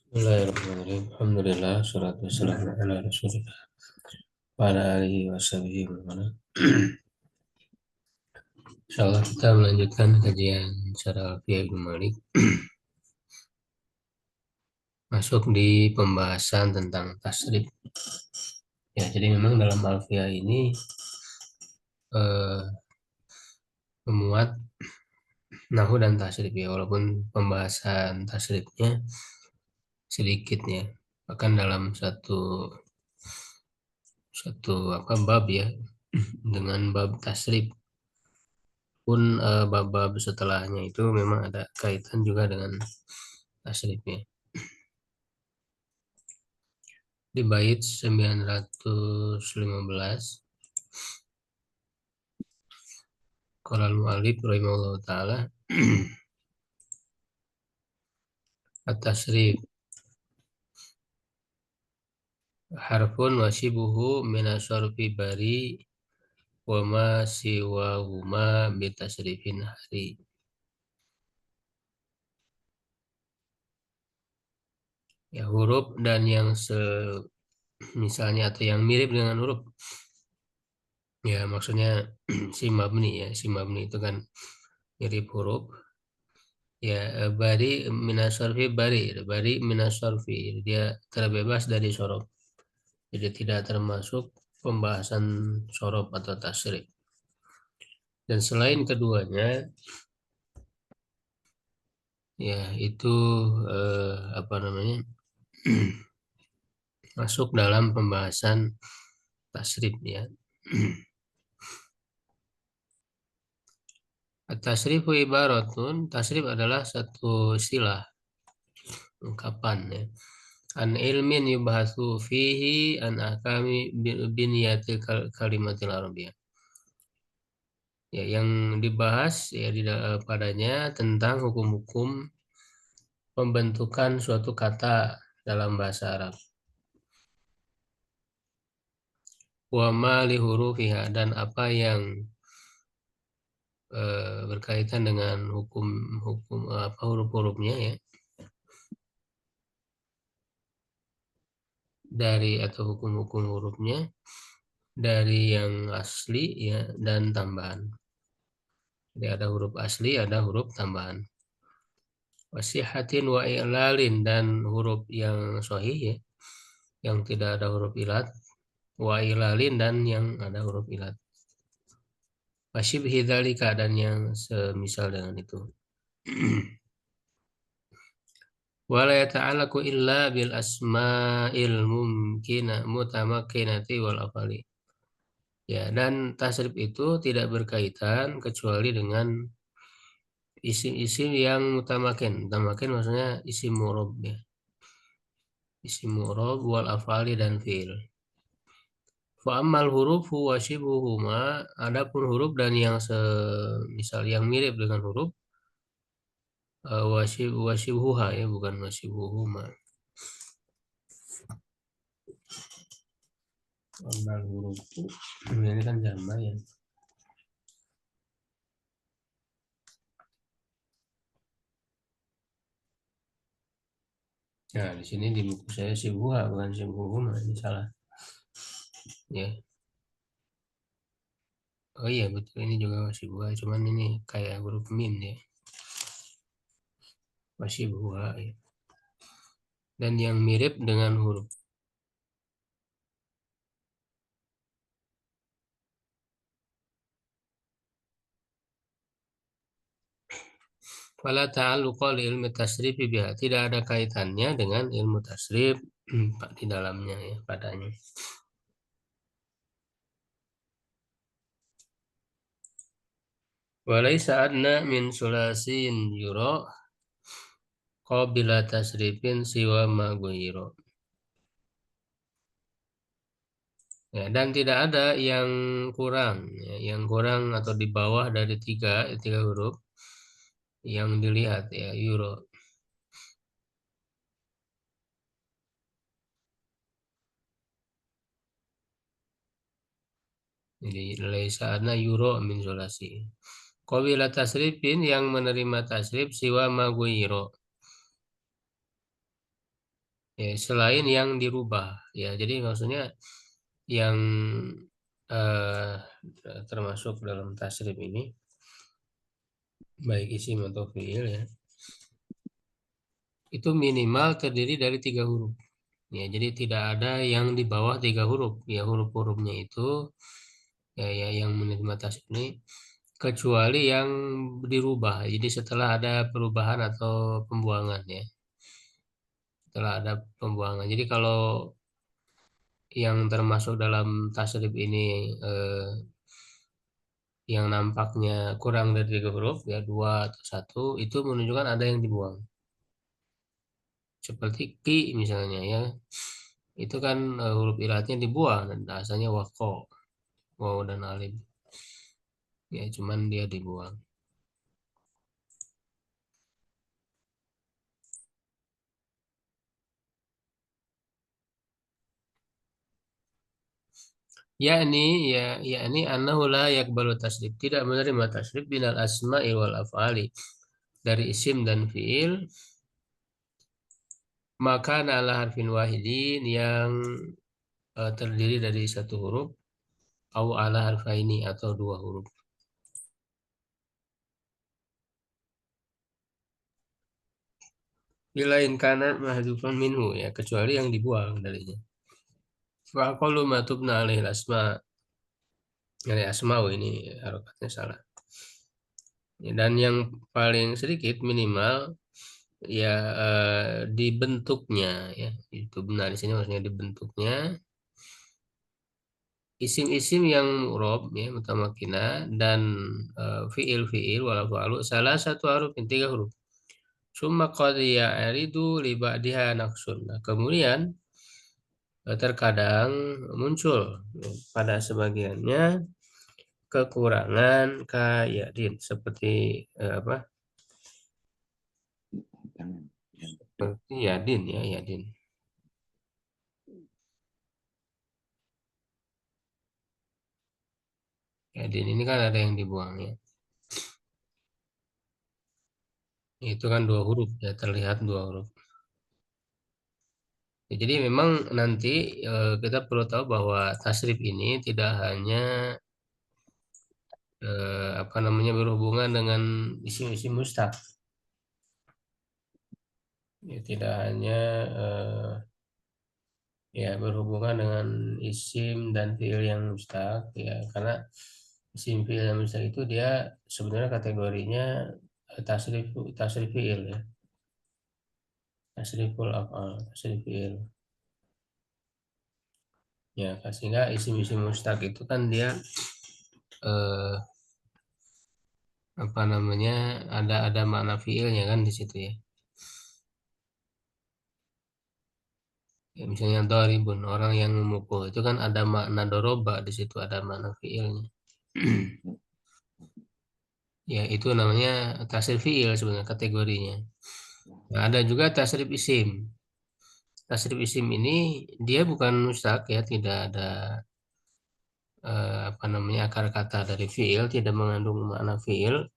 Bismillahirrahmanirrahim. Alhamdulillah, salatu wassalamu ala rasulillah wa ala alihi wa sahbihi wa man wala. Insyaallah kita melanjutkan kajian Syarah Alfiyah Ibnu Malik. Masuk di pembahasan tentang tasrif. Ya, jadi memang dalam Alfiyah ini eh, memuat nahu dan tasrif ya, walaupun pembahasan tasrifnya sedikit ya. Bahkan dalam satu satu apa bab ya, dengan bab tasrif pun bab-bab setelahnya itu memang ada kaitan juga dengan tasrifnya. Di bait 915 qala al-mu'allif rahimahullah taala at-tasrif harfun wasibuhu minasarfi bari wa ma siwahuma bitasrifin hari. Ya, huruf dan yang misalnya atau yang mirip dengan huruf. Ya, maksudnya si mabni itu kan mirip huruf. Ya, bari minasorfi, dia terbebas dari sorof, jadi tidak termasuk pembahasan sorof atau tasrif. Dan selain keduanya, ya itu apa namanya masuk dalam pembahasan tasrif ya. Tasrifu ibaratun, tasrif adalah satu istilah ungkapan ya. An ilmin yubhasu fihi an ahkami biniyatil kalimatil arabiyah. Ya, yang dibahas ya padanya tentang hukum-hukum pembentukan suatu kata dalam bahasa Arab. Wa ma li hurufiha, dan apa yang berkaitan dengan hukum-hukum apa huruf-hurufnya ya. Dari atau hukum-hukum hurufnya dari yang asli ya dan tambahan. Jadi ada huruf asli, ada huruf tambahan. Wasihatin wa i'lalin, dan huruf yang sahih ya, yang tidak ada huruf ilat, wa i'lalin, dan yang ada huruf ilat. Wasyibhi dzalika, dan yang semisal dengan itu. Wala yata'allaqu illa bil asma'il mumkina mutamakkinati wal afali. Ya, dan tasrif itu tidak berkaitan kecuali dengan isim-isim yang mutamakin. Mutamakin maksudnya isim mu'rab ya. Isim mu'rab wal afali dan fi'il. Fa ammal hurufu wa shibuhuma, adapun huruf dan yang misal yang mirip dengan huruf wasibuha ya, bukan wasibuhuma. Ammal hurufu ini kan jama ya. Nah, di sini di buku saya sibuha bukan sibuhuma, ini salah. Ya. Oh iya betul, ini juga wasibuha, cuman ini kayak huruf mim ya. Wasibuha ya. Dan yang mirip dengan huruf. Fala ta'alluqa li ilmi tasrif biha, tidak ada kaitannya dengan ilmu tasrif di dalamnya ya padanya. Walaysa adna min sulasin yura qabila tasrifin siwa ma ghayra. Ya, dan tidak ada yang kurang ya, yang kurang atau di bawah dari tiga huruf yang dilihat ya yura. Jadi laisa adna yura min sulasi. Qabila tasrifin, yang menerima tasrif siwa ma ghayra. Ya, selain yang dirubah. Ya, jadi maksudnya yang eh, termasuk dalam tasrif ini baik isim atau fiil ya, itu minimal terdiri dari 3 huruf. Ya, jadi tidak ada yang di bawah 3 huruf. Ya, huruf-hurufnya itu ya yang menerima tasrif ini kecuali yang dirubah. Jadi setelah ada perubahan atau pembuangan ya. Setelah ada pembuangan. Jadi kalau yang termasuk dalam tasrif ini yang nampaknya kurang dari 3 huruf ya 2 atau 1 itu menunjukkan ada yang dibuang. Seperti ki misalnya ya. Itu kan huruf ilatnya dibuang dan asalnya wako, waw dan alif. Ya cuman dia dibuang. Yakni yakni annahu la yakbalu tasrif, tidak menerima tasrif binal asma'i wal af'ali, dari isim dan fiil, maka ala harfin wahidin, yang terdiri dari 1 huruf, au ala harfaini atau 2 huruf. Bilain kana mahdhufan minhu, ya kecuali yang dibuang darinya. Wa aqallu ma tubna alaihi asma, dari asma'u ini harokatnya salah. Ya, dan yang paling sedikit minimal ya dibentuknya ya, itu benar di sini maksudnya dibentuknya isim-isim yang mu'rob ya mutamakina, dan fiil walau fa'alu salah satu huruf, 3 huruf. Summa qad ya'ridu li ba'diha naqsun. Nah, kemudian terkadang muncul pada sebagiannya kekurangan kayak din, seperti apa? Seperti yadin ya, yadin. Yadin ini kan ada yang dibuang ya. Itu kan 2 huruf ya, terlihat 2 huruf. Ya, jadi memang nanti kita perlu tahu bahwa tasrif ini tidak hanya apa namanya berhubungan dengan isim-isim mustaq. Ya, tidak hanya ya berhubungan dengan isim dan fiil yang mustaq ya, karena isim fiil yang mustaq itu dia sebenarnya kategorinya tasrif tasrif fiil ya, tasriful afal, tasrif fiil. Ya, sehingga isim-isim mustaq itu kan dia eh, apa namanya ada makna fiilnya kan di situ ya. Ya, misalnya doribun, orang yang memukul, itu kan ada makna doroba di situ, ada makna fiilnya. Ya, itu namanya tasrif fiil sebenarnya kategorinya. Nah, ada juga tasrif isim. Tasrif isim ini dia bukan mustaq ya, tidak ada apa namanya akar kata dari fiil, tidak mengandung makna fiil,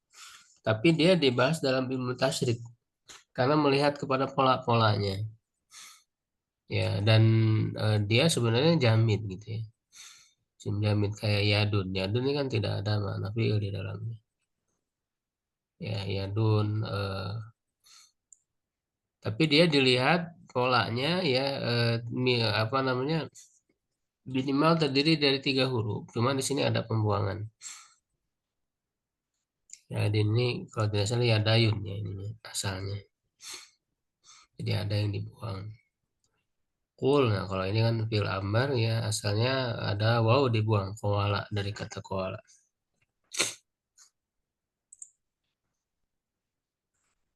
tapi dia dibahas dalam ilmu tasrif karena melihat kepada pola-polanya. Ya, dan dia sebenarnya jamid gitu ya. Sim jamid kayak yadun. Yadun ini kan tidak ada makna fiil di dalamnya. Ya, yadun tapi dia dilihat polanya ya, apa namanya minimal terdiri dari 3 huruf. Cuma di sini ada pembuangan. Ya, ini kalau tidak salah ya dayun ya ini asalnya. Jadi ada yang dibuang. Kul, nah kalau ini kan fil ambar ya asalnya ada waw dibuang, koala, dari kata koala.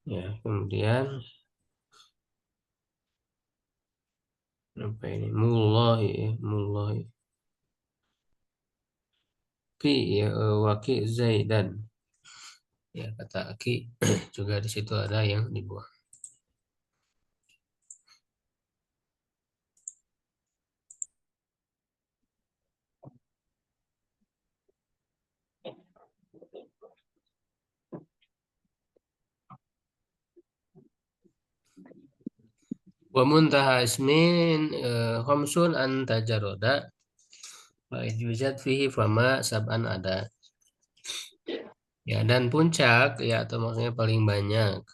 Ya, kemudian apa ini? Mullahi, mullahi. Ki ya, waki zaidan. Ya, kata ki juga di situ ada yang dibuang. Wa muntaha ismin khamsun an tajaroda wa yujad fihi fama sab'an ada. Ya, dan puncak ya atau maksudnya paling banyak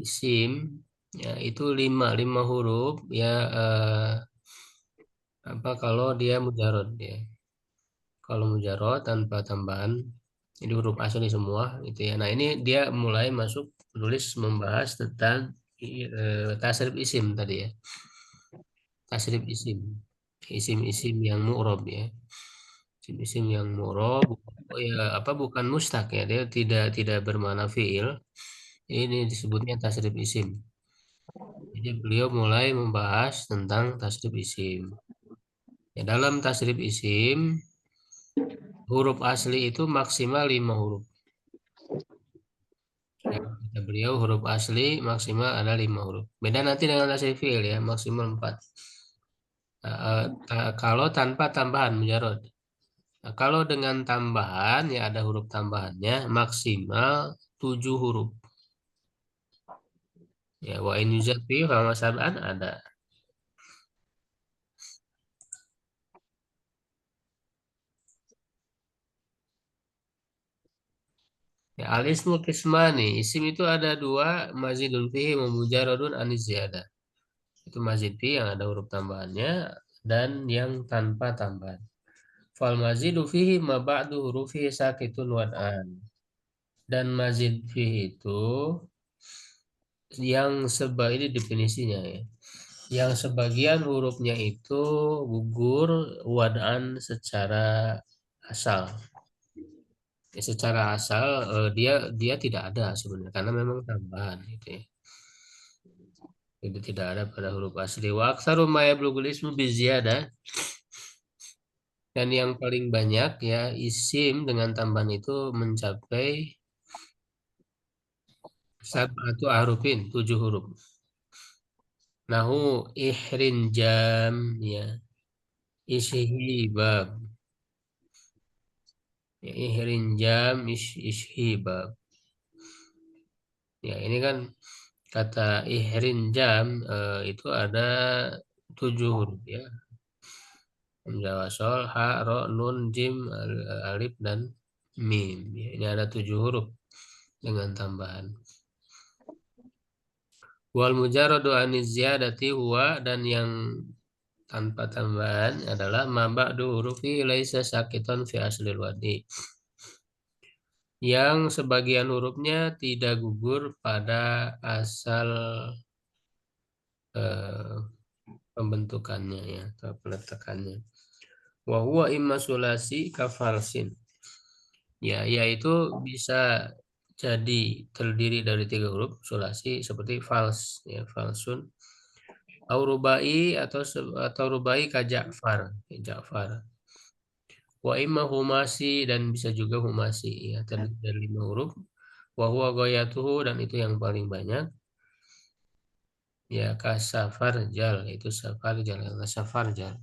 isim ya itu lima huruf ya apa kalau dia mujarod ya. Kalau mujarod tanpa tambahan ini huruf asli semua itu ya. Nah, ini dia mulai masuk menulis membahas tentang tasrif isim tadi ya. Tasrif isim. Isim-isim yang mu'rob ya. Isim-isim yang mu'rob oh ya apa bukan mustaq ya. Dia tidak bermakna fiil. Ini disebutnya tasrif isim. Jadi beliau mulai membahas tentang tasrif isim. Ya, dalam tasrif isim huruf asli itu maksimal 5 huruf. Ya, kata beliau huruf asli maksimal ada 5 huruf. Beda nanti dengan asli fiil ya, maksimal 4. Kalau tanpa tambahan mujarod. Nah, kalau dengan tambahan ya ada huruf tambahannya maksimal 7 huruf. Ya, wa in yuzad fi fama sab'an ada. Ya, al-ismu qismani. Isim itu ada dua, mazidun fihi wa mujaradun anis ziyadah. Itu mazid fi yang ada huruf tambahannya dan yang tanpa tambahan. Fal mazidu fihi ma ba'du hurufihi sakitun wad'an. Dan mazid fihi itu yang ini definisinya ya. Yang sebagian hurufnya itu gugur wad'an secara asal. Ya, secara asal dia dia tidak ada sebenarnya karena memang tambahan gitu ya. Itu tidak ada pada huruf asli. Wa aktsaru ma yablugul ismu biziyadah dan yang paling banyak ya isim dengan tambahan itu mencapai sab'atu ahrufin, 7 huruf. Nahu ihrin jam ya, ishihi bab. Ya, ihrin jam ishihi bab. Ya, ini kan kata ihrin jam itu ada 7 huruf ya. Hamzah wasol, ha, ro, nun, jim, alif dan mim. Ya, ini ada 7 huruf dengan tambahan. Wal mujarradu aniz ziyadati huwa dan yang tanpa tambahan adalah ma ba'du hurufi laisa sakiton fi aslil wadi. Yang sebagian hurufnya tidak gugur pada asal eh, pembentukannya ya atau peletakannya. Wa huwa imma sulasi kafalsin. Ya, yaitu bisa jadi terdiri dari 3 huruf sulasi seperti fals ya falsun au rubai atau rubai ka Ja'far Ja'far wa imma humasi dan bisa juga humasi ya terdiri dari 5 huruf wa huwa ghayatuhu dan itu yang paling banyak ya kasafarjal itu safarjal kasafarjal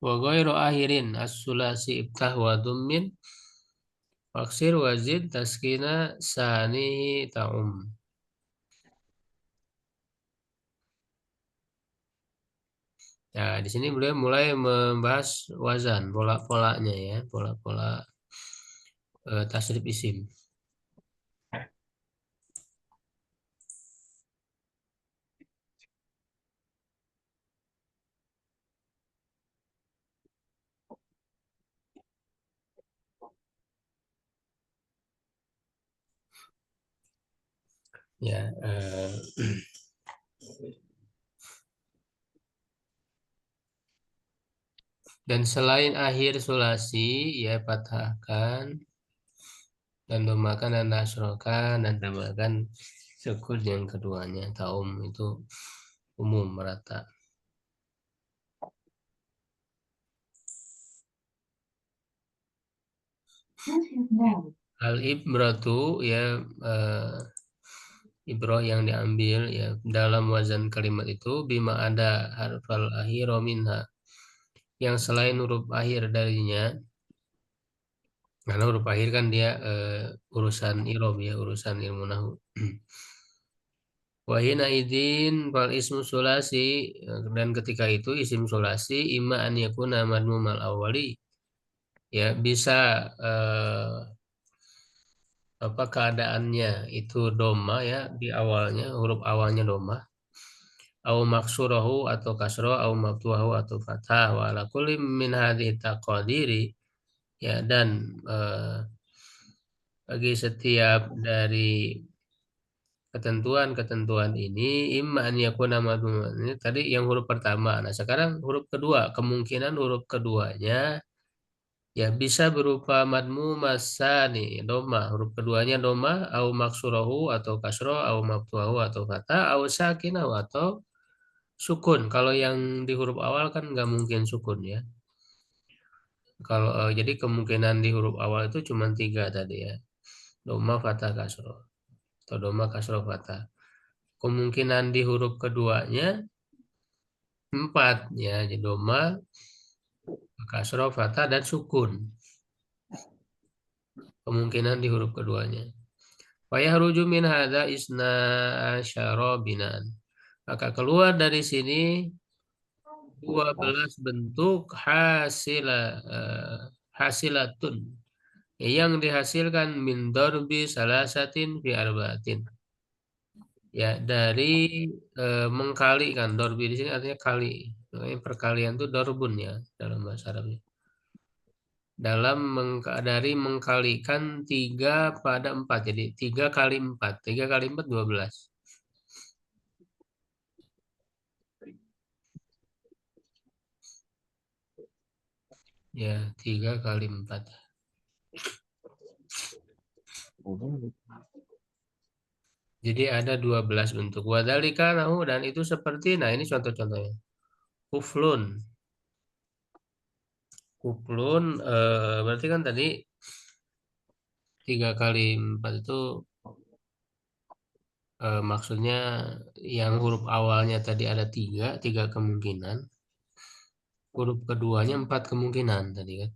wa ghairu akhirin as-sulasi ibtah wa dummin waksir wazid taskina sanihi ta'um. Ya, di sini beliau mulai membahas wazan, pola-polanya ya, pola-pola tasrif isim. Ya, dan selain akhir sulasi, ya patahkan dan domakan dan nasrokan dan tambahkan sukun yang keduanya. Taum itu umum merata. Al ibratu ya ibroh yang diambil ya dalam wazan kalimat itu bima ada harfal akhir minha yang selain huruf akhir darinya Karena huruf akhir kan dia urusan irob ya, urusan ilmu nahu. Wahina idin fal ismu sulasi, dan ketika itu isim sulasi imma an yakuna madmumal awali, ya bisa apa keadaannya itu doma ya di awalnya, huruf awalnya doma, au maksurahu atau kasro, au maftuhahu atau fathah, wa ala kulli min hadhihi taqadiri, ya, dan eh, bagi setiap dari ketentuan-ketentuan ini imma an yakuna madmuman, ini tadi yang huruf pertama. Nah, sekarang huruf kedua, kemungkinan huruf keduanya ya bisa berupa madmu masa nih doma, huruf keduanya doma, au maksurahu atau kasro, au maftuhahu atau fathah, au sakinah atau sukun. Kalau yang di huruf awal kan nggak mungkin sukun ya. Kalau jadi kemungkinan di huruf awal itu cuma tiga tadi ya, doma, fathah, kasro, atau doma, kasro, fathah. Kemungkinan di huruf keduanya empat ya, jadi doma, kasro, fathah, dan sukun. Kemungkinan di huruf keduanya. Fayahruju min hadza isna asyara binan. Maka keluar dari sini 12 bentuk hasilatun yang dihasilkan min darbi salasatin fi arbaatin. Ya, dari mengkali kan. Dorbi di sini artinya kali. Makanya perkalian itu dorbun ya dalam bahasa Arabnya. Dari mengkalikan 3 pada 4. Jadi 3 kali 4. 3 kali 4 12. Ya, 3 kali 4. Jadi ada 12 bentuk. Wadhalika nahu, dan itu seperti, nah ini contoh-contohnya. Kuflun. Kuflun berarti kan tadi 3 kali 4 itu maksudnya yang huruf awalnya tadi ada tiga kemungkinan. Huruf keduanya 4 kemungkinan tadi kan.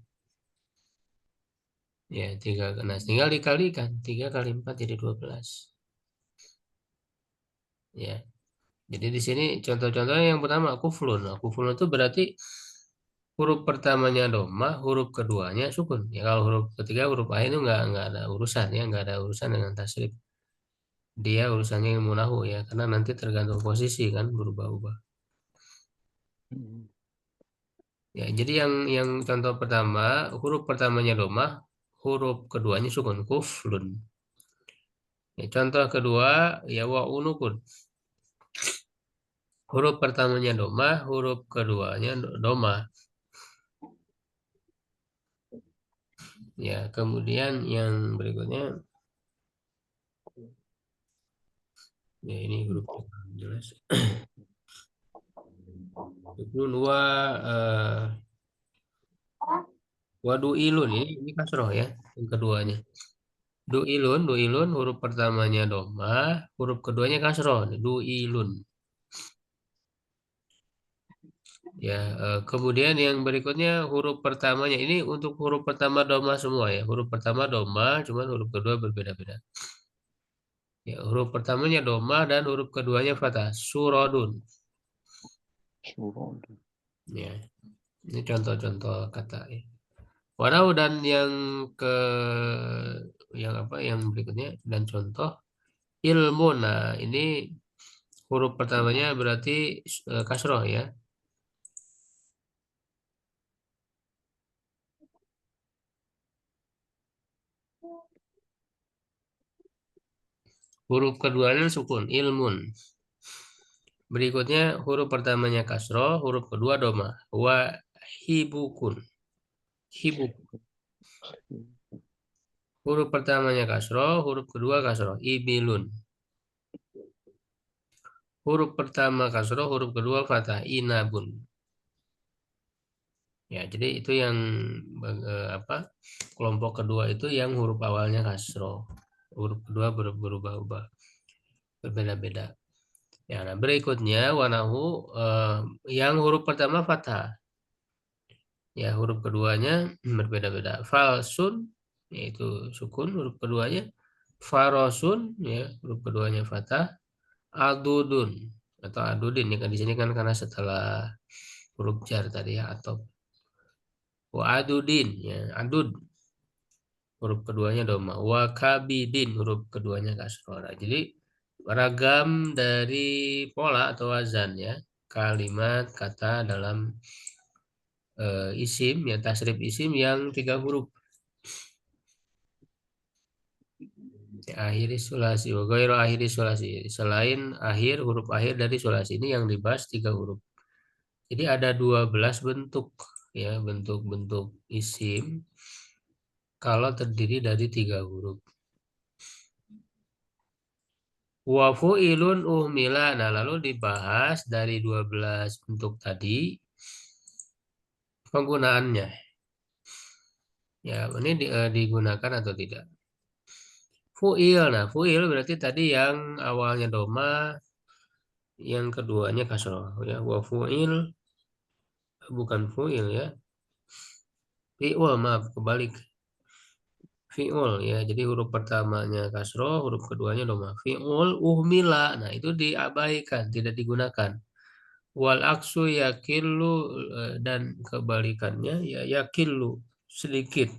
Ya, 3. Nah, tinggal dikalikan. 3 kali 4 jadi 12. Ya. Jadi di sini contoh-contohnya yang pertama kuflun. Nah, kuflun itu berarti huruf pertamanya doma, huruf keduanya sukun. Ya, kalau huruf ketiga huruf A itu nggak ada urusan ya, nggak ada urusan dengan tasrif. Dia urusannya ilmu nahu ya, karena nanti tergantung posisi kan berubah-ubah. Ya, jadi yang contoh pertama huruf pertamanya doma, huruf keduanya sukun kuflun. Ya, contoh kedua ya wa unukun. Huruf pertamanya doma, huruf keduanya doma. Ya, kemudian yang berikutnya, ya ini huruf jelas. Nun wadu ilun, ini kasroh ya, yang keduanya. Du ilun, huruf pertamanya doma, huruf keduanya kasroh. Du ilun. Ya, kemudian yang berikutnya huruf pertamanya ini untuk huruf pertama doma semua ya. Huruf pertama doma, cuman huruf kedua berbeda-beda. Ya, huruf pertamanya doma dan huruf keduanya fathah. Surodun. Ya, ini contoh-contoh kata ya. Walau, dan ke yang apa yang berikutnya dan contoh ilmu. Nah, ini huruf pertamanya berarti kasroh ya. Huruf keduanya sukun, ilmun. Berikutnya huruf pertamanya kasroh, huruf kedua doma. Wa hibukun. Hibuk. Huruf pertamanya kasroh, huruf kedua kasroh. Ibilun. Huruf pertama kasroh, huruf kedua fathah. Inabun. Ya, jadi itu yang apa? Kelompok kedua itu yang huruf awalnya kasroh. Huruf kedua berubah-ubah, berbeda-beda. Ya, nah berikutnya wanahu yang huruf pertama fathah. Ya, huruf keduanya berbeda-beda. Falsun, yaitu sukun huruf keduanya, farosun ya huruf keduanya fathah, adudun atau adudin ya kan di sini kan karena setelah huruf jar tadi ya atau wa adudin ya adud huruf keduanya doma, wa kabidin huruf keduanya kasroh. Nah, jadi ragam dari pola atau wazan ya kalimat kata dalam isim ya tasrif isim yang 3 huruf. Ya, akhiri sulasi wa ghairu akhiri sulasi, selain akhir huruf akhir dari sulasi ini yang dibahas 3 huruf. Jadi ada 12 bentuk ya bentuk-bentuk isim kalau terdiri dari 3 huruf. Wa fu'ilun uhmila. Nah, lalu dibahas dari 12 bentuk tadi penggunaannya. Ya, ini digunakan atau tidak. Fu'il. Nah, fu'il berarti tadi yang awalnya doma, yang keduanya kasroh ya. Wa fu'il bukan fu'il ya. Fi'ul, maaf, kebalik. Fi'ul ya. Jadi huruf pertamanya kasroh, huruf keduanya doma. Fi'ul uhmila. Nah, itu diabaikan, tidak digunakan. Wal aksu yakillu, dan kebalikannya ya yakillu sedikit.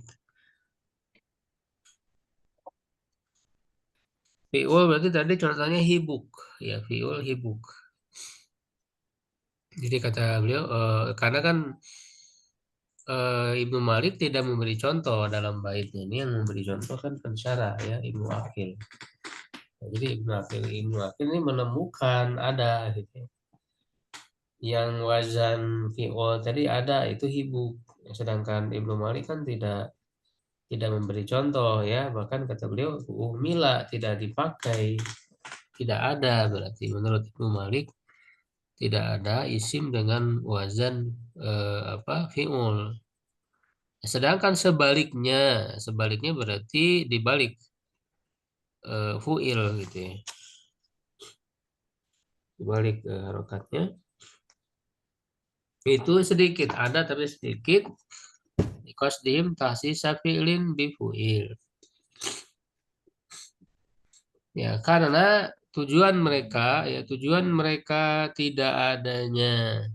Fi'ul berarti tadi contohnya hibuk ya fi'ul hibuk. Jadi kata beliau karena kan Ibnu Malik tidak memberi contoh dalam baitnya, ini yang memberi contoh kan pensyarah ya Ibnu Aqil. Nah, jadi Ibnu Aqil ini menemukan ada gitu yang wazan fi'ul tadi ada itu hibuk, sedangkan Ibnu Malik kan tidak memberi contoh ya, bahkan kata beliau umila tidak dipakai, tidak ada, berarti menurut Ibnu Malik tidak ada isim dengan wazan fi'ul. Sedangkan sebaliknya berarti dibalik fu'il gitu ya, dibalik harokatnya itu sedikit ada tapi sedikit qasdihim tahsisa fi'lin bi fu'il. Ya, karena tujuan mereka tidak adanya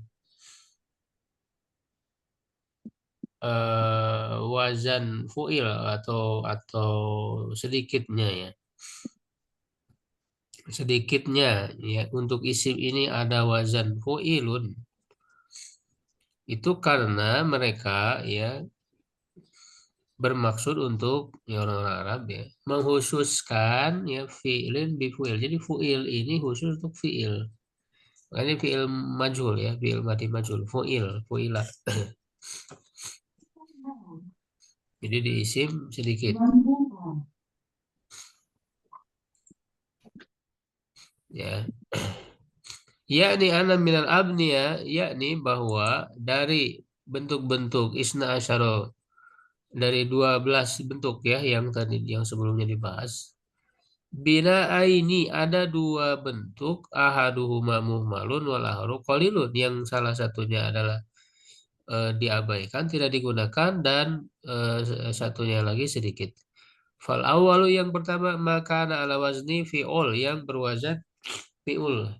wazan fu'il atau sedikitnya ya. Sedikitnya ya untuk isim ini ada wazan fu'ilun. Itu karena mereka ya bermaksud untuk ya orang-orang Arab ya menghususkan ya fi'lin bi fu'il. Jadi fu'il ini khusus untuk fi'il. Ini fi'il majhul ya, fi'il madi majhul, fu'ila. Jadi di isim sedikit. Ya. Yakni anna minal abniya, yakni bahwa dari bentuk-bentuk isna asyara, dari 12 bentuk ya yang tadi yang sebelumnya dibahas. Bina ini ada 2 bentuk, ahaduhuma muhmalun wal akharu qalilun, yang salah satunya adalah diabaikan, tidak digunakan, dan satunya lagi sedikit. Fal awalu yang pertama maka ala wazni fi'ul yang berwazan fi'ul.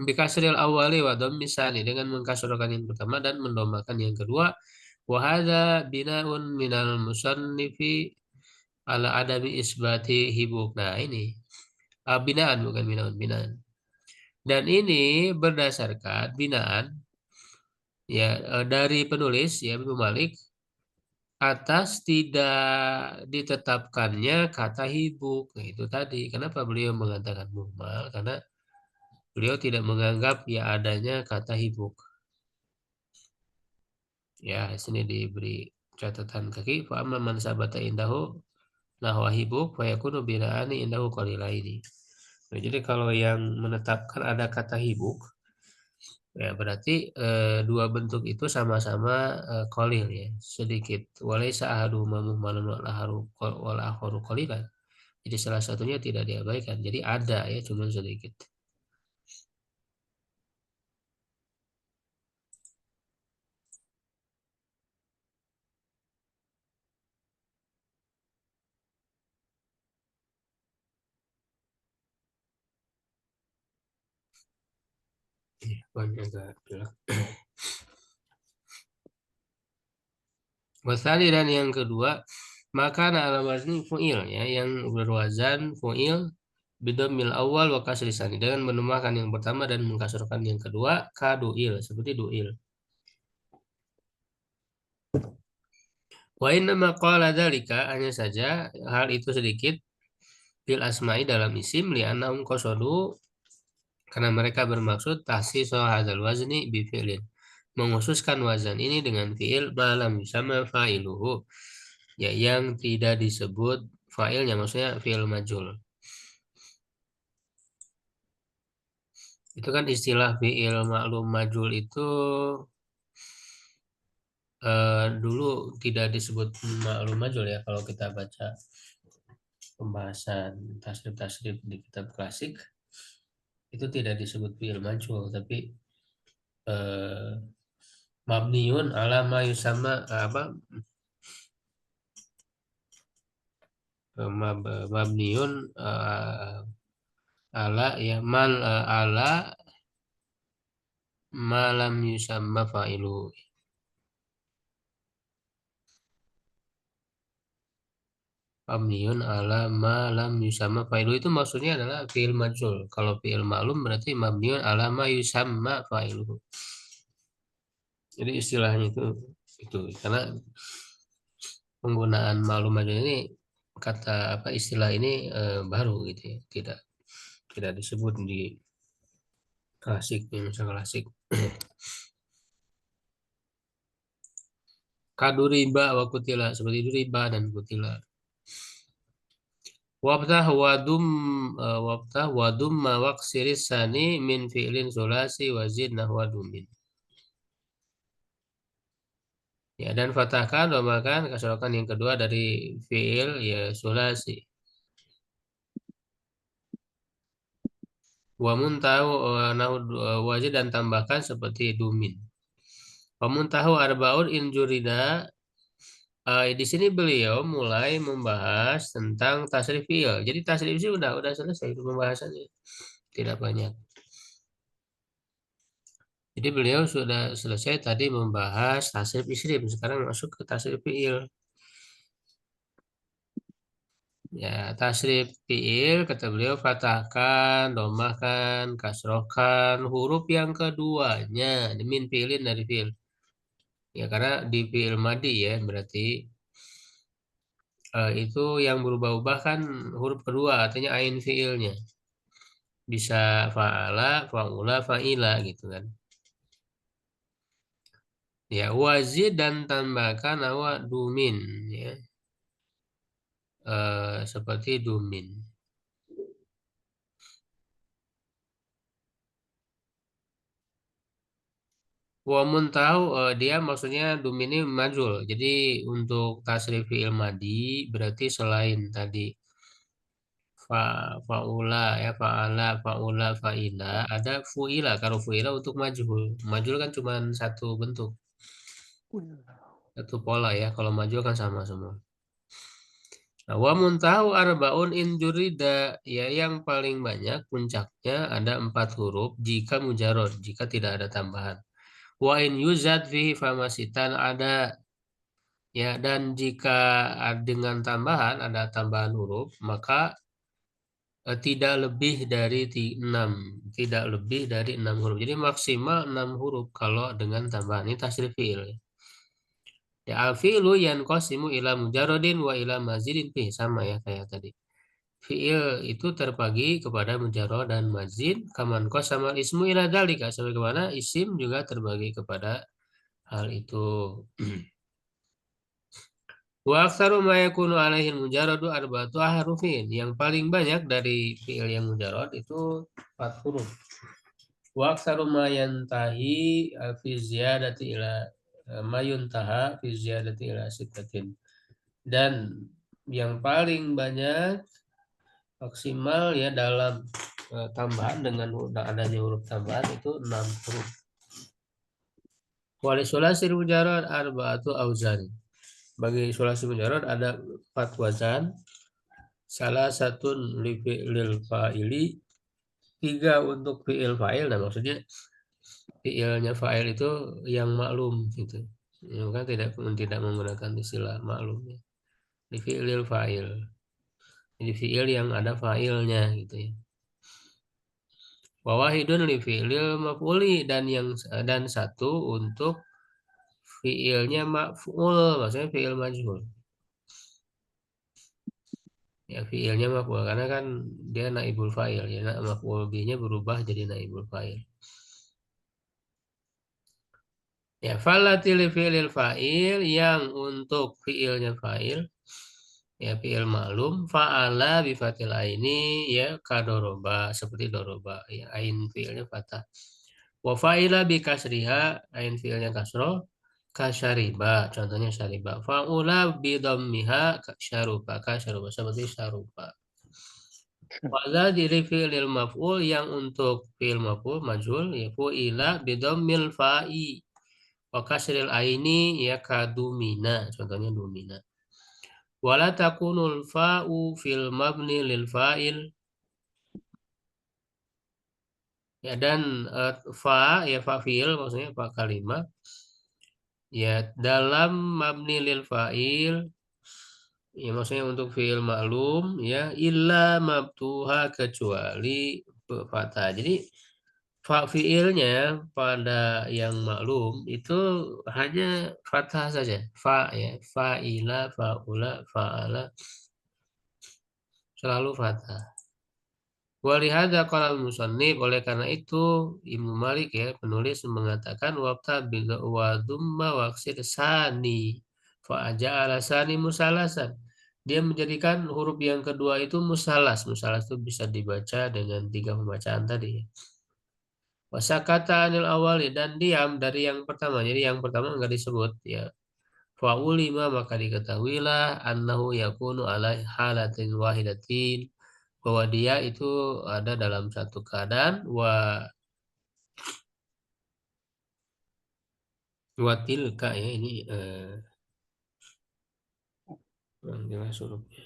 Bikasril awali wa misani dengan mengkasrokan yang pertama dan mendomakan yang kedua. Wa hadza binaun minal musannifi ala adami isbati hibuk. Nah, ini binaan bukan binaun, binaan. Dan ini berdasarkan binaan ya dari penulis ya Ibnu Malik atas tidak ditetapkannya kata hibuk. Nah, itu tadi kenapa beliau mengatakan muhmal, karena beliau tidak menganggap ya adanya kata hibuk. Ya, sini diberi catatan kaki. Fa amma man sabata indahu nahwa hibuk fa yakunu bina'ani indahu qalilaini. Nah, jadi kalau yang menetapkan ada kata hibuk, ya berarti 2 bentuk itu sama-sama qalil ya, sedikit. Walaysa ahaduhuma muhmalun wal akharu qalilan. Jadi salah satunya tidak diabaikan. Jadi ada ya, cuma sedikit. agak gelap. Wasani dan yang kedua, maka ala wazni fu'il ya, yang berwazan fu'il bidomil awal wa kasri sani, dengan menambahkan yang pertama dan mengkasrahkan yang kedua, kaduil, seperti duil. Wa inna ma qala dzalika, hanya saja hal itu sedikit, fil asma'i dalam isim, li'annahum qasadu, karena mereka bermaksud tahsis hadzal wazni bi fi'lin, menghususkan wazan ini dengan fi'il malam sama fa'iluhu, ya yang tidak disebut fa'ilnya, maksudnya fi'il majhul. Itu kan istilah fi'il maklum majhul itu dulu tidak disebut maklum majhul ya, kalau kita baca pembahasan tasrif-tasrif di kitab klasik itu tidak disebut fi'il majhul, tapi eh, mabniun ala ma yusamma apa mabniun ala ya mal ala malam yusamma fa'ilu. Mabniun ala malam yusamma fa'ilu itu maksudnya adalah fi'il majhul. Kalau fi'il ma'lum berarti mabniun ala ma yusamma fa'ilu. Jadi istilahnya itu karena penggunaan ma'lum majhul ini, kata apa istilah ini baru gitu ya. Tidak disebut di klasik, di masa klasik. Kadu riba wa kutila, seperti itu riba dan kutila. Wabtah wadum ma waqsiris sani min fi'lin sulasi wazid nahwa dumin. Ya, dan fathahkan domakan kasrokan yang kedua dari fi'il ya sulasi. Wamun tahu nahu wajib, dan tambahkan seperti dumin. Wamun tahu arbaun injurida. Di sini beliau mulai membahas tentang tasrif fi'il. Jadi tasrif sih udah selesai pembahasannya. Tidak banyak. Jadi beliau sudah selesai tadi membahas tasrif isrim. Sekarang masuk ke tasrif fi'il. Ya, tasrif fi'il kata beliau fatahkan, domahkan, kasrohkan huruf yang keduanya min fi'ilin dari fi'il. Ya, karena di fi'il madi ya berarti itu yang berubah-ubah kan huruf kedua, artinya ain fi'ilnya. Bisa fa'ala, fa'ula, fa'ila gitu kan. Ya, wazid dan tambahkan awak dumin ya. Seperti dumin. Wamun tahu dia maksudnya dumin ini majul. Jadi untuk tasrif fi'il madi berarti selain tadi fa'ula ya, fa'ala, fa'ula, fa'ila, ada fu'ila. Kalau fu'ila untuk majhul. Majhul kan cuma satu bentuk, satu pola ya. Kalau majhul kan sama semua. Nah, wa muntahu arbaun in jurida, ya yang paling banyak puncaknya ada 4 huruf jika mujarod, jika tidak ada tambahan. Wa in yuzad fihi famasitan, ada ya, dan jika dengan tambahan ada tambahan huruf maka tidak lebih dari 6, tidak lebih dari 6 huruf. Jadi maksimal 6 huruf kalau dengan tambahan. Ini tasrif fi'il. Ya, al-fi'lu yanqasimu ila mujarrodin wa ila mazidin fi, sama ya kayak tadi. Fi'il itu terbagi kepada mujarrad dan mazid, kaman qasama ismu ila dzalika, sebagaimana isim juga terbagi kepada hal itu. Wa aktsaru ma yakunu alaihi mujarradu arba'atu ahrufin. Yang paling banyak dari fi'il yang mujarrad itu 4 huruf. Wa aktsaru ma yantahi fi ziyadati ila ma yuntaha fi ziyadati ila sittatin. Dan yang paling banyak maksimal ya dalam tambahan dengan adanya huruf tambahan itu 6 huruf. Wali sulasil mujarrad arba'atu auzan. Bagi sulasi mujarrad ada 4 wazan. Salah satu lil fa'ili, 3 untuk fi'il fa'il. Nah, maksudnya Fiilnya fa'il itu yang maklum gitu. Ya, kan tidak menggunakan istilah maklum ya. Di fi'il fa'il. Jadi fi'il yang ada fa'ilnya gitu ya. Wa wahidun li fi'lil maf'uli dan satu untuk fi'ilnya maf'ul, maksudnya fi'il majhul. Ya fi'ilnya maf'ul karena kan dia naibul fa'il ya, maf'ul bihi-nya berubah jadi naibul fa'il. Ya, falati li fi'lil fa'il yang untuk fi'ilnya fa'il ya fi'il maklum fa'ala bi fatil aini ya kadoroba seperti doroba ya ain fi'ilnya fathah. Wa fa'ila bi kasriha ain fi'ilnya kasro kasyariba contohnya syariba. Fa'ula bi dhammiha syaruba seperti syaruba. Wala diri fi'lil maf'ul yang untuk fi'il maf'ul majhul ya fu'ila bi dhammil fa'i wa kasril aini ya kadumina contohnya dumina. Wala takunul fa'u fil mabni lil fa'il ya dan fa ya fa fi'il maksudnya fa kalimat ya dalam mabni lil fa'il ya maksudnya untuk fi'il maklum ya illa mabtuha kecuali fathah. Jadi fa fi'ilnya pada yang maklum itu hanya fathah saja. Fa ya fa'ila fa'ula fa'ala selalu fathah. Walihada qala al-musannif oleh karena itu Ibnu Malik ya penulis mengatakan wabta bila wa dumma waqsid sani fa ja'ala sani musalasan. Dia menjadikan huruf yang kedua itu musalas. Musalas itu bisa dibaca dengan 3 pembacaan tadi. Wasakata anil awali dan diam dari yang pertama. Jadi yang pertama enggak disebut ya. Fa'ulima maka diketahuilah annahu yakunu ala halatin wahidatin bahwa dia itu ada dalam satu keadaan watilka ya ini kurang jelas hurufnya.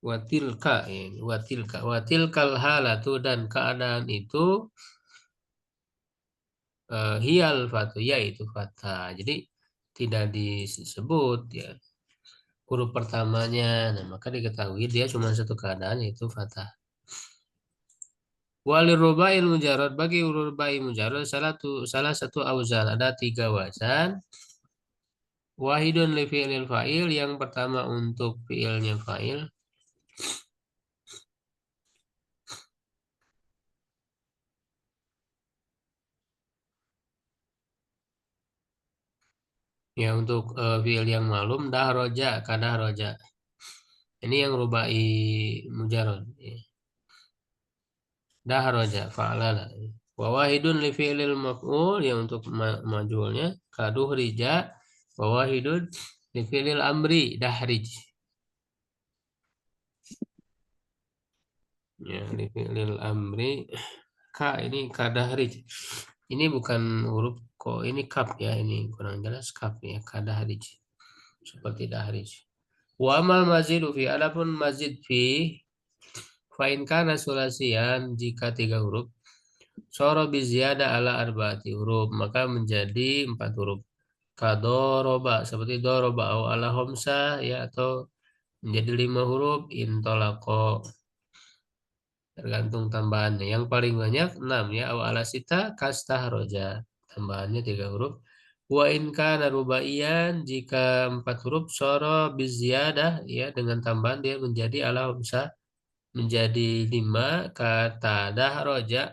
Watilka ya ini watilkal halatu dan keadaan itu hial fatu yaitu fathah. Jadi tidak disebut ya huruf pertamanya. Nah, maka diketahui dia cuma satu keadaan yaitu fathah. Walir rubail mujarad bagi rubai mujarad salah satu auzan ada 3 wazan. Wahidun li fi'lil fa'il yang pertama untuk fi'ilnya fa'il. Ya untuk fi'il yang malum dahroja kadahroja. Ini yang rubai mujarad. Ya. Dahroja fa'lala. Wa wahidun li fi'lil maf'ul yang untuk majulnya kaduhrija. Wa wahidun li fi'lil amri dahrij. Ya li fi'lil amri ka ini kadahrij. Ini bukan huruf kok ini kaf ya ini kurang jelas kaf ya kadahrij. Seperti dahrij. Wa amal mazidu fi adapun mazid fi fa in kana sulasian jika 3 huruf soro biziyada ala arbaati huruf maka menjadi 4 huruf kadoroba seperti doroba au ala homsa ya atau menjadi 5 huruf intolako tergantung tambahannya yang paling banyak 6 ya au ala sita kastahroja tambahannya 3 huruf wa in kana rubaiyan jika 4 huruf soro biziyadah ya dengan tambahan dia menjadi ala homsa menjadi 5 kata dahroja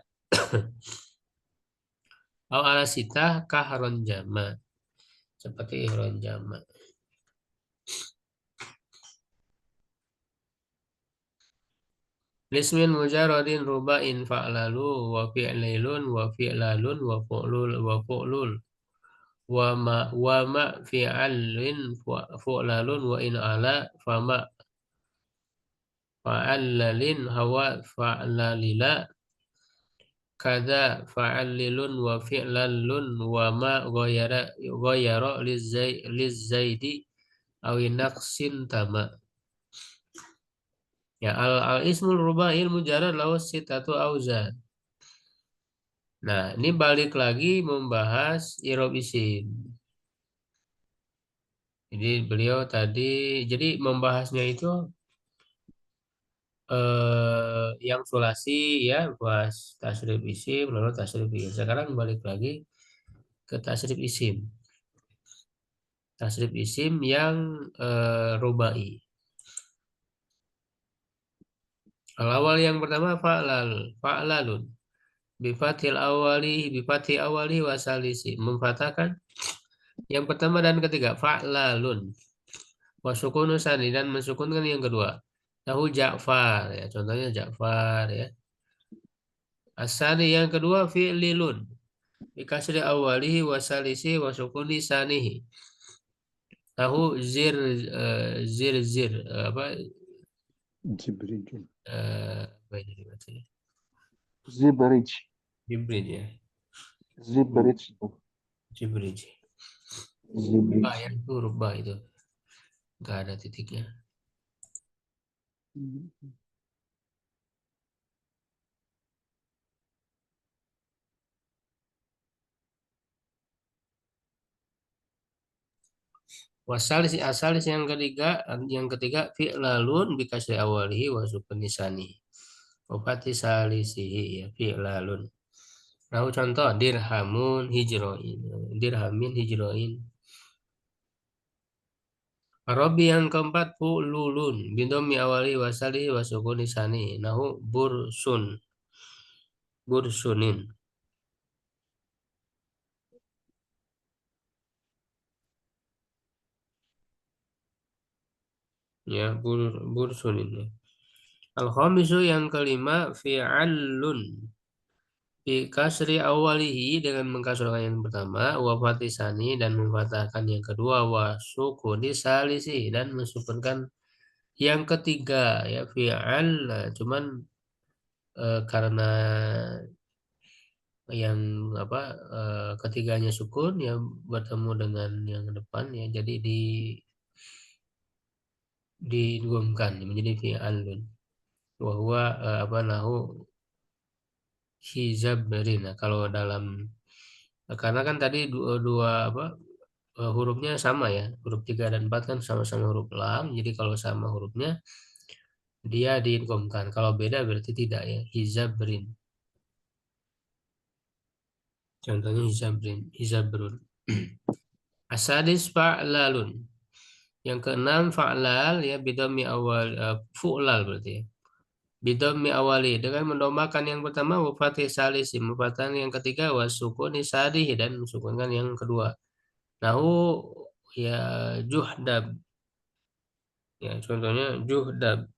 au ala sitah kahron jama seperti ihron jama. Lismin mujaradin rubain fa'lalu wa fi'lilun wa fi'lalun wa fu'lul wa ma fi'alin fu'lalun wa in ala fama fa'allalin hawa fa'lalila kada fa'allilun wa fi'lallun wa ma ghayara lizaidi awi naqsin tama. Ya, al ismul rubail mujarrad lahu sittatu auzan. Nah, ini balik lagi membahas irob isim. Jadi beliau tadi, jadi membahasnya itu yang sulasi ya, bahas tasrif isim, lalu tasrif fi'il. Sekarang balik lagi ke tasrif isim. Tasrif isim yang rubai. Awal yang pertama fa'lalun. Bifathi awali wasalisi. Memfatahkan yang pertama dan ketiga fa'lalun. Wasukunu sani dan mensukunkan yang kedua. Tahu Ja'far ya, contohnya Ja'far ya. Asani yang kedua fi'lilun. Bikasri awalihi wasalisi wasukuni sanihi. Tahu apa Jibril. apa ini dibacanya? Zibrij. Jibril ya. Zibrij. Jibril. Zibrij. Yang itu rubah itu nggak ada titiknya. Wasalis asalis yang ketiga fi'lalun bikasri awalihi wa sukun lisanihi. Wafati salisihi ya fi'lalun. Nah, contoh dirhamun hijroin. Dirhamin hijroin. Arabi yang keempat fu'lulun bidomi awali wasali wasukun lisani. Nahu bursunin. Ya bursunin ya. Al-khamisu yang kelima fi'alun bi kasri awalihi dengan mengkasrkan yang pertama wa fatisani dan memfathahkan yang kedua wa sukuni salisi dan mensukunkan yang ketiga ya fi'al. Nah, cuman karena yang apa ketiganya sukun ya bertemu dengan yang depan ya jadi digumkan menjadi fi'alun wa huwa apa nahu hizabrin. Nah, kalau dalam karena kan tadi dua apa hurufnya sama ya, huruf 3 dan 4 kan sama-sama huruf lam, jadi kalau sama hurufnya dia diinkomkan, kalau beda berarti tidak ya, hizabrin. Contohnya hizabrun. Asadis fa'lalun. Yang keenam fa'lal ya bidomi awal fu'lal berarti ya. Bidomi awali dengan mendomakan yang pertama wa fatih salisi, memfathahkan yang ketiga wa sukuni sadih dan mensukunkan yang kedua. Nahu ya juhdab. Ya, contohnya juhdab.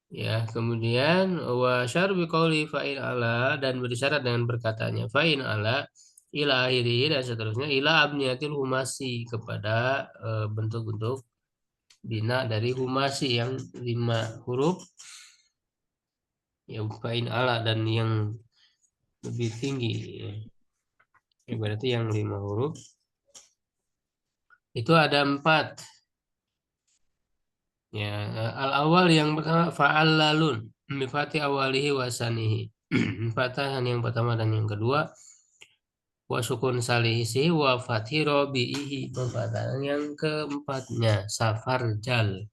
Ya, kemudian wa syarbi qauli fa'in ala dan bersyarat dengan berkatanya fa'in ala ila akhiri dan seterusnya ila abniyatil humasi kepada bentuk-bentuk bina dari humasi yang 5 huruf ya fa'in ala dan yang lebih tinggi ya, berarti yang 5 huruf itu ada 4 ya. Al awal yang pertama fa'allalun mifati awalihi wasanihi. Fathah yang pertama dan yang kedua wa sukun salisi wa fathi robihi. Pemfathahan yang keempatnya safarjal.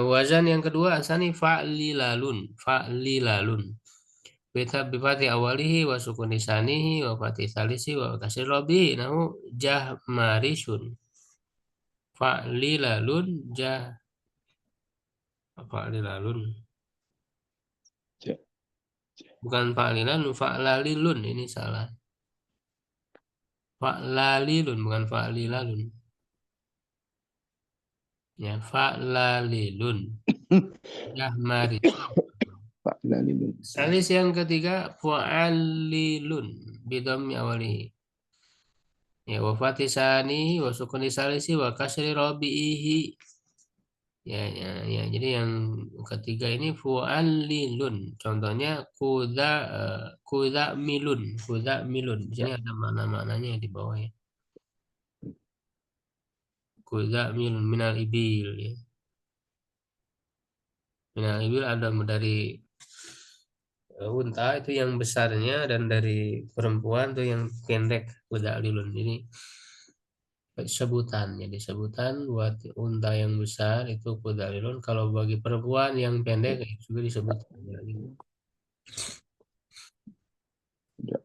Wazan yang kedua asani fa'lilalun. Bifati awalihi wa sukun lisanihi wa fathi salisi wa kasir robihi nahu jahmarisun. Fa'lilalun fa'lilalun bukan fa'lilalun fa'lalilun, ini salah. Fa'lalilun bukan fa'lilalun ya, fa'lalilun jahmari. Salis yang ketiga fa'alilun bidhammi awalihi ya wa fathi sani wa sukuni salisi wa kasri robihi Ya, jadi yang ketiga ini fu'alilun. Contohnya kuda milun, kuda milun. Di sini ada makna-maknanya di bawah ya. Kuda milun minal ibil ya. Minal ibil ada dari unta itu yang besarnya dan dari perempuan tuh yang pendek kuda lilun. Ini sebutan, jadi sebutan buat unta yang besar itu kuda lilun. Kalau bagi perempuan yang pendek itu juga disebut kuda lilun. Ya.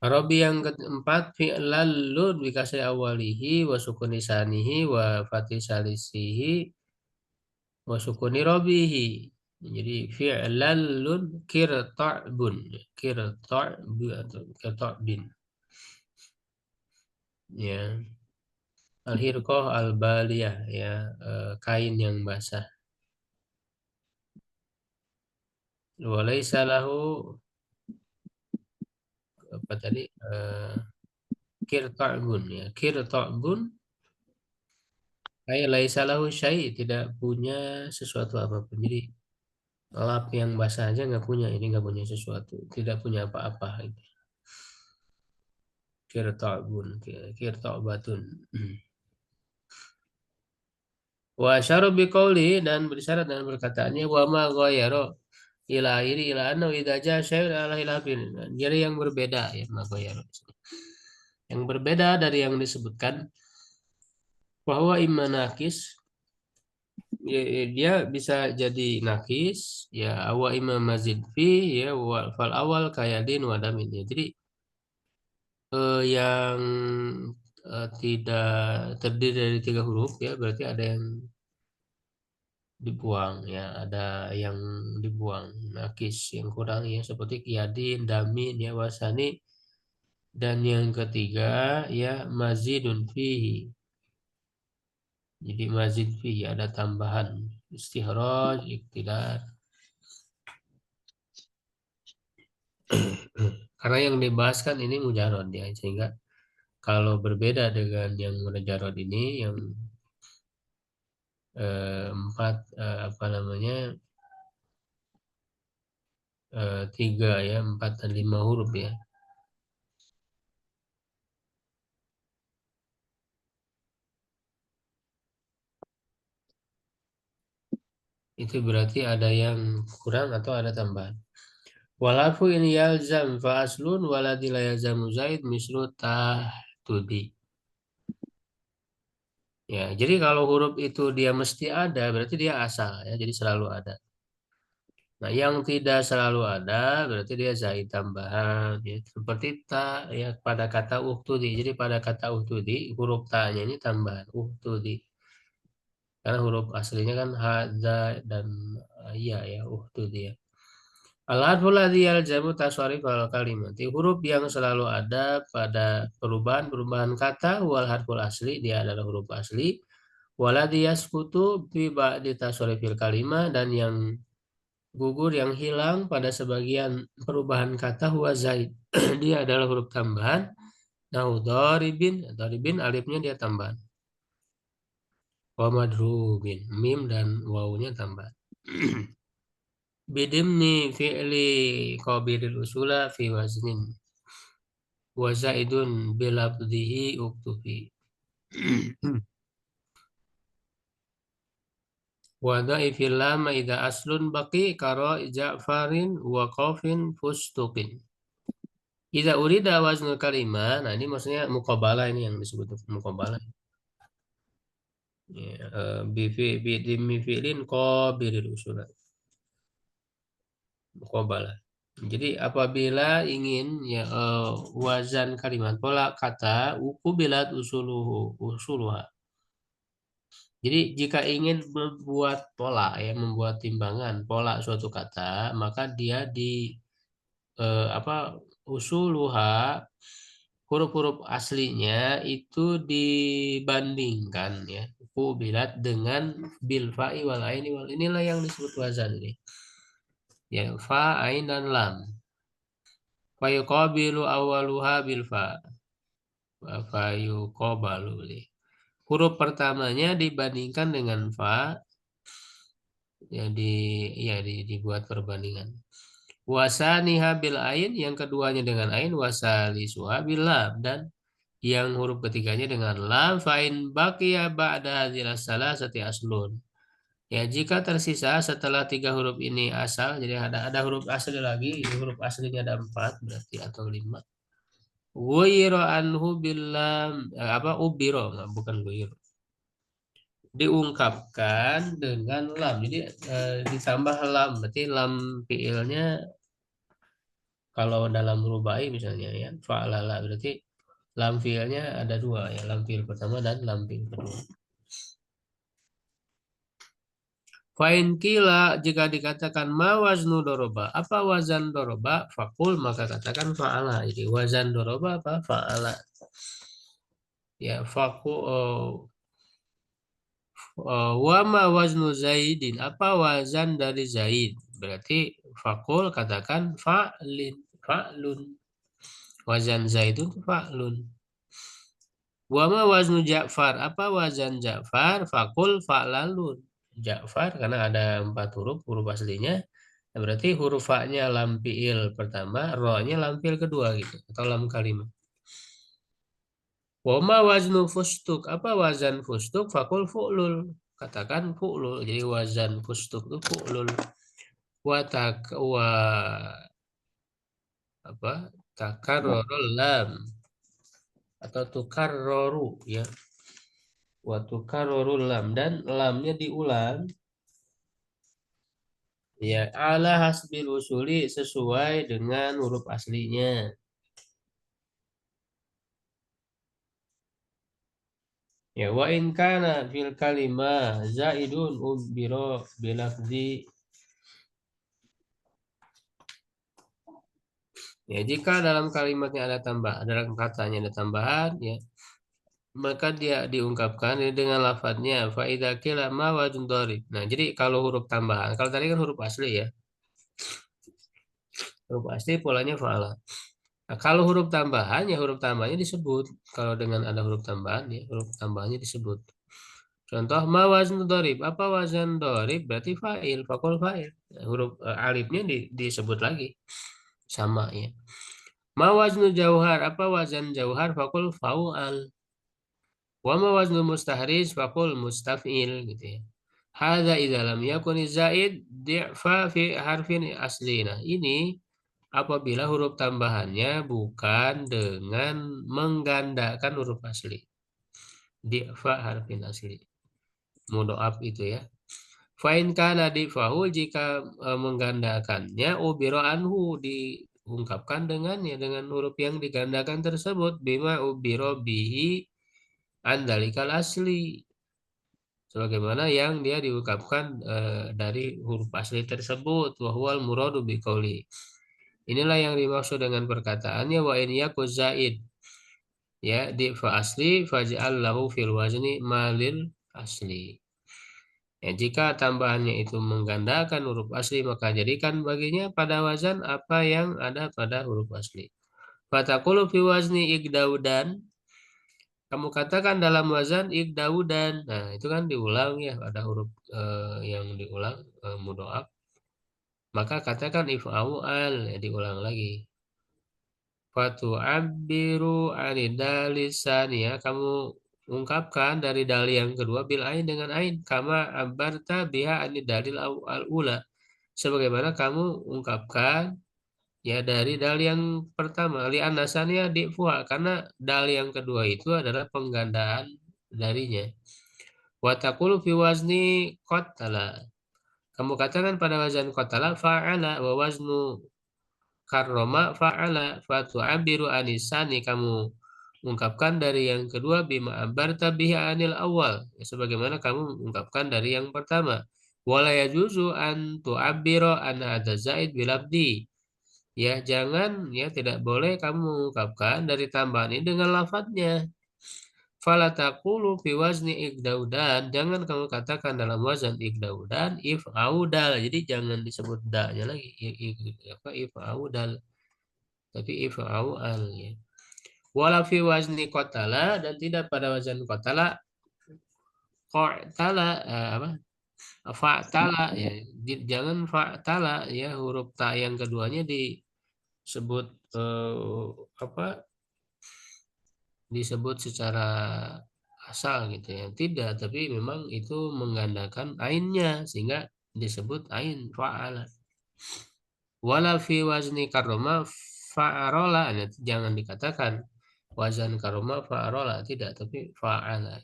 Arabi yang keempat fi'lalun bikasri awalihi wa sukuni sanihi wa fatih salisihi wa sukuni robihi. Jadi fi'lalun kirta'bun, kirta'bu atau kirta'bin. Ya, al-hirqah al-baliyah ya, kain yang basah. Walaysa lahu apa tadi? Kirta'bun ya. Kirta'bun kayak laisa lahu syai, tidak punya sesuatu apapun. Jadi lap yang basah aja nggak punya, ini nggak punya sesuatu, tidak punya apa-apa. Kirta'bun, kirta'batun. Wa syaru biqauli dan bersyarat dengan perkataannya wa ma ghayyara ila akhiri ila anna idza jaa syai'un ala hilafin. Jadi yang berbeda ya ma ghayyara. Yang berbeda dari yang disebutkan bahwa imma nakis dia bisa jadi nakis ya awa imma mazid fi ya fal awal kayadin wadamin ya. Jadi yang tidak terdiri dari tiga huruf ya berarti ada yang dibuang ya, ada yang dibuang nakis yang kurang ya seperti kiadin damin ya wasani, dan yang ketiga ya mazidun fihi, jadi mazid fihi ada tambahan istihraj iktidar. Karena yang dibahas kan ini mujarod ya, sehingga kalau berbeda dengan yang mujarod ini yang empat apa namanya tiga ya, empat dan lima huruf ya. Itu berarti ada yang kurang atau ada tambahan. Walafu in yalzam fa aslun waladi la yalzamu zaid mislu tahtudi. Ya, jadi kalau huruf itu dia mesti ada, berarti dia asal ya, jadi selalu ada. Nah, yang tidak selalu ada berarti dia zaid tambahan ya. Seperti ta ya pada kata uhtudi. Jadi pada kata uhtudi huruf ta-nya ini tambahan uhtudi. Karena huruf aslinya kan hadza dan iya ya uhtudi ya. Al-harful ladzi yalzamu tasharif al kalimat. Huruf yang selalu ada pada perubahan-perubahan kata wal harful asli, dia adalah huruf asli. Waladzi yasqutu bi ba'di tasharifil kalimah, dan yang gugur yang hilang pada sebagian perubahan kata huwa zaid. Dia adalah huruf tambahan. Nah, daribin alifnya dia tambahan. Wa madrubin mim dan wawunya tambahan. Bidimni fi'li qabiril usula fi waznin wa zaidun bilabdihi uktufi. Wa dhaifil lam idza aslun baqi kara ja'farin wa qafin fustuqin. Idza urida waznul kalimah, nah ini maksudnya muqabalah, ini yang disebut muqabalah. Ya, bidimmi fi'lin qabiril usula. Muqabalah. Jadi apabila ingin ya wazan kalimat pola kata ukubilat usuluha. Jadi jika ingin membuat pola ya, membuat timbangan pola suatu kata, maka dia di apa usuluha, huruf-huruf aslinya itu dibandingkan ya ukubilat dengan bil fa'i wal aini wal, inilah yang disebut wazan ini. Ya fa ain dan lam. Fa yuqabilu awaluha bil fa. fayuqabalu. Huruf pertamanya dibandingkan dengan fa, jadi ya dibuat perbandingan. Wasaniha bil ain, yang keduanya dengan ain, wasalisuha bil lam, dan yang huruf ketiganya dengan lam. Fa'in baqiya ba'da hadzal salasati aslun. Ya, jika tersisa setelah tiga huruf ini asal, jadi ada huruf asli lagi, huruf aslinya ada 4 berarti atau 5. Ghaira anhu bilam, ubiro, bukan ghaira. Diungkapkan dengan lam. Jadi ditambah lam, berarti lam fiilnya kalau dalam rubai misalnya ya, fa'alala, berarti lam fiilnya ada 2 ya, lam fiil pertama dan lam fiil kedua. Fa'in kila, jika dikatakan ma waznu doroba, apa wazan doroba, fakul, maka katakan fa'ala. Jadi wazan doroba apa? Fa'ala. Ya, wama waznu zaidin, apa wazan dari zaid? Berarti fakul katakan fa'lun. Wazan zaidun fa'lun. Wama waznu Ja'far, apa wazan Ja'far? Fakul fa'lalun. Ja'far karena ada 4 huruf aslinya. Nah, berarti huruf fa-nya lam fiil pertama, ro-nya lam fiil kedua gitu, atau lam kalimat. Wama waznu fustuk, apa wazan fustuk? Fakul fu'lul. Katakan fu'lul. Jadi wazan fustuk itu fu'lul. Wa apa? Takarrarul lam atau tukarroru ya. Wa tukarrarul lam, dan lamnya diulang ya ala hasbil usuli, sesuai dengan huruf aslinya. Ya, wa in kana fil kalimah zaidun ubiro bilafzi. Ya, jika dalam kalimatnya ada tambah, dalam katanya ada tambahan, ya, maka dia diungkapkan dengan lafadznya fa idza qila ma wajun dharib. Nah, jadi kalau huruf tambahan, kalau tadi kan huruf asli ya. Huruf asli polanya fa'ala. Nah, kalau huruf tambahan ya huruf tambahnya disebut. Kalau dengan ada huruf tambahan ya huruf tambahannya disebut. Contoh ma wazn dorib. Apa wazan dorib? Berarti fa'il, fakul fa'il. Nah, huruf alifnya disebut lagi. Sama ya. Ma waznu jauhar. Apa wazan jauhar? Fakul fa'al. Wa ma waznu mustahriz? Fakul mustaf'il gitu ya. Hadza idza lam yakun zaid di'fa fi harfin aslina. Ini apabila huruf tambahannya bukan dengan menggandakan huruf asli. Di'fa harfin asli. Mudhoaf itu ya. Fa'in kana difahu, jika menggandakannya, ubiro anhu, diungkapkan dengannya, dengan huruf yang digandakan tersebut, bima ubiro bihi andalikal asli, sebagaimana yang dia diungkapkan dari huruf asli tersebut. Wahwal muradu biqauli, inilah yang dimaksud dengan perkataannya wa in yaku zaid ya di fa asli faj'al lahu fil wazni malil asli. Ya, jika tambahannya itu menggandakan huruf asli, maka jadikan baginya pada wazan apa yang ada pada huruf asli. Fatakulu fi wazni igdaudan, kamu katakan dalam wazan igdaudan. Nah, itu kan diulang ya, ada huruf yang diulang mudhoaf. Maka katakan if'au al, ya, diulang lagi. Fatu'abbiru anidalisan, ya, kamu ungkapkan dari dalil yang kedua bil ain, dengan ain, kama abarta biha anidalil al ula, sebagaimana kamu ungkapkan ya dari dalil yang pertama, li anasannya di fuha, karena dalil yang kedua itu adalah penggandaan darinya. Wa taqulu fi wazni qatala, kamu katakan pada wazan qatala fa'ala, wa waznu karroma fa'ala, fatu'abiru anisani, kamu ungkapkan dari yang kedua bima abarta bihi anil awal, ya, sebagaimana kamu ungkapkan dari yang pertama. Wala yajuzu an tu'abbiro an hadza zaid bilabdi, ya jangan, ya tidak boleh kamu mengungkapkan dari tambahan ini dengan lafadznya. Fala taqulu fi wazni igdaudan, jangan kamu katakan dalam wazan igdaudan if audal, jadi jangan disebut da-nya lagi, if audal, tapi if al ya. Wala fi wazni qatala, dan tidak pada wazan qatala, qatala, apa? Fa'tala, ya. Jangan fa'tala, ya, huruf ta yang keduanya disebut apa? Disebut secara asal gitu ya. Tidak, tapi memang itu menggandakan ainnya sehingga disebut ain fa'ala. Wala fi wazni karoma fa'arola. Nah, jangan dikatakan wazan karoma fa'arola, tidak, tapi fa'ala.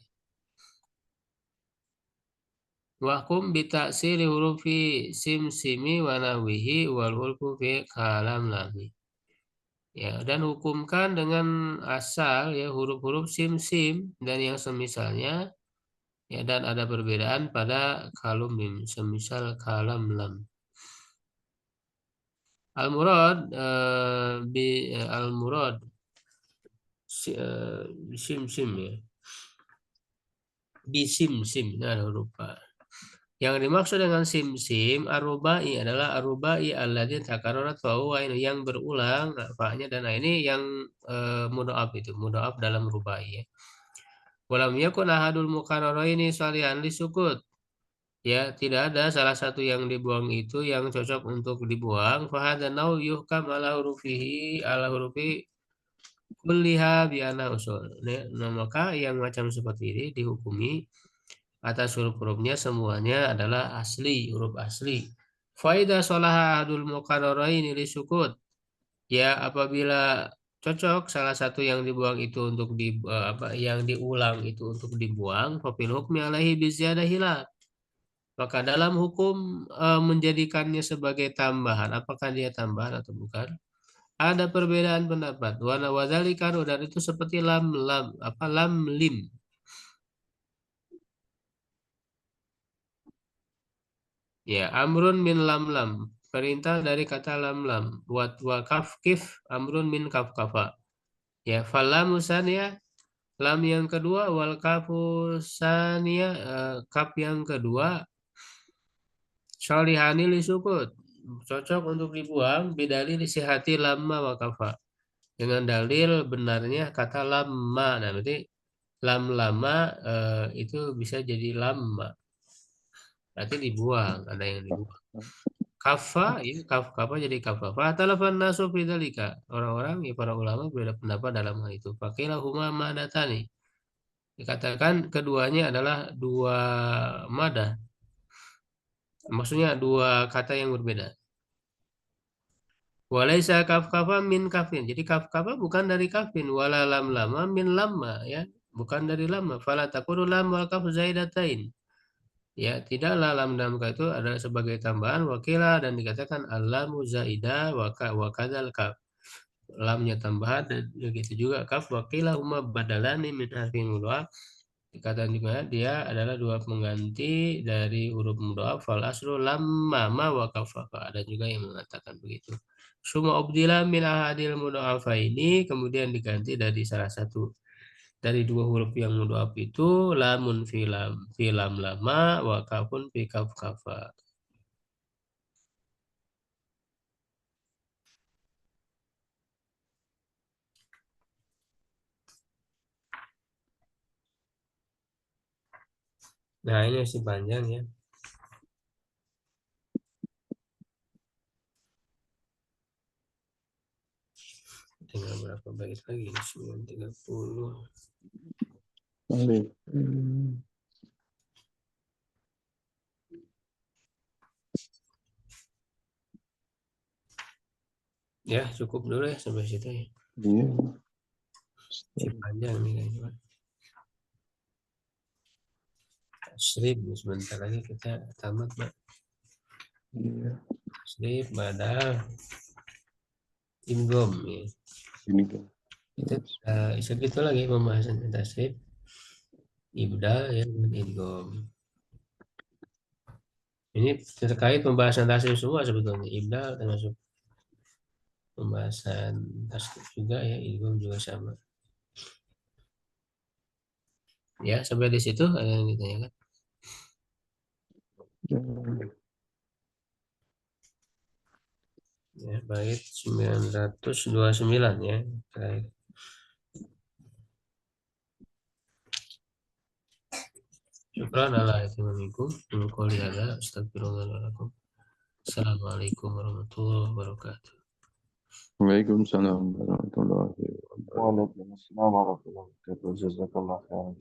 Wahkum bitaksiri hurufi sim simi wa nahwihi wal hulku fi kalam lami. Ya, dan hukumkan dengan asal, ya, huruf-huruf sim sim dan yang semisalnya, ya, dan ada perbedaan pada kalum mim, semisal kalam lam. Al murad al murad sim sim, ya. Bisim sim, nah, huruf A. Yang dimaksud dengan sim-sim arubai adalah arubai alladzi takarrarat wa huwa yang berulang, nah, fa-nya dan ini yang mudhaf, itu mudhaf dalam rubai, ya. Walam yakun ahadul mukarraraini shalihan lisukut. Ya, tidak ada salah satu yang dibuang itu yang cocok untuk dibuang. Fahadha nau yuhkam ala hurufihi ala hurufi kulliha bi anna usul. Nah, maka yang macam seperti ini dihukumi atas huruf-hurufnya semuanya adalah asli, huruf asli. Faidah sholaha ahadul mukarraraini lisukut. Ya, apabila cocok salah satu yang dibuang itu untuk apa yang diulang itu untuk dibuang, fafil hukmi alaihi biziyadah hilaf. Maka dalam hukum menjadikannya sebagai tambahan, apakah dia tambahan atau bukan? Ada perbedaan pendapat. Wana wadzalika, dan itu seperti lam lam apa lam lim. Ya, amrun min lam lam. Perintah dari kata lam lam. Wa kaf kif amrun min kaf kafa. Ya, falamu saniyah, lam yang kedua, wal kafu saniyah, kaf yang kedua, solihani lisukut, cocok untuk dibuang, bidalil sihati lamma wa kafa, dengan dalil benarnya kata lama. Nah, berarti lam lama itu bisa jadi lama, berarti dibuang, ada yang dibuang. Kafa, ya, kafa jadi kafa. Fatalafan nasu fidzalika. Orang-orang, ya, para ulama berbeda pendapat dalam hal itu. Pakilah huma madatani. Dikatakan keduanya adalah dua madah. Maksudnya dua kata yang berbeda. Walaisa kaf kafa min kafin. Jadi kaf kafa bukan dari kafin. Wala lam lama min lama, ya. Bukan dari lama. Fala takunu lam wal kaf zaidatain. Ya, tidaklah lam dan kaf itu adalah sebagai tambahan wakilah, dan dikatakan alamu zaida wa kadzal kaf. Lamnya tambahan dan begitu juga kaf, wakilah huma badalani min harfin mudhaf. Dikatakan juga dia adalah dua pengganti dari huruf mudhaf. Fal aslu lamma ma wa kafafa. Ada juga yang mengatakan begitu. Suma ubdila min ahadil mudhafa ini, kemudian diganti dari salah satu dari dua huruf yang mudhaf itu, lamun filam lama wa kafun fi kaf kafa. Nah, ini masih panjang, ya. Tinggal berapa bait lagi? 9:30. Baik. Ya, cukup dulu ya sampai situ, ya. Iya. Masih panjang nih kayaknya. Tasrif, sebentar lagi kita tamat, Pak. Iya. Tasrif, badal, idgham, ya. Ini kan. Itu segitu lagi pembahasan tasrif, ibdal, ya, dan idgham. Ini terkait pembahasan tasrif semua sebetulnya. Ibdal termasuk pembahasan tasrif juga, ya, idgham juga sama. Ya, sampai di situ ada yang ditanyakan. Ya, bait 929, ya. Terakhir. Syukran ala ihtimamikum. Min qouli hadza astaghfirullah li wa lakum. Assalamualaikum warahmatullahi wabarakatuh. Waalaikumsalam warahmatullahi wabarakatuh. وعليكم السلام ورحمة الله وبركاته. جزاك الله خيرا.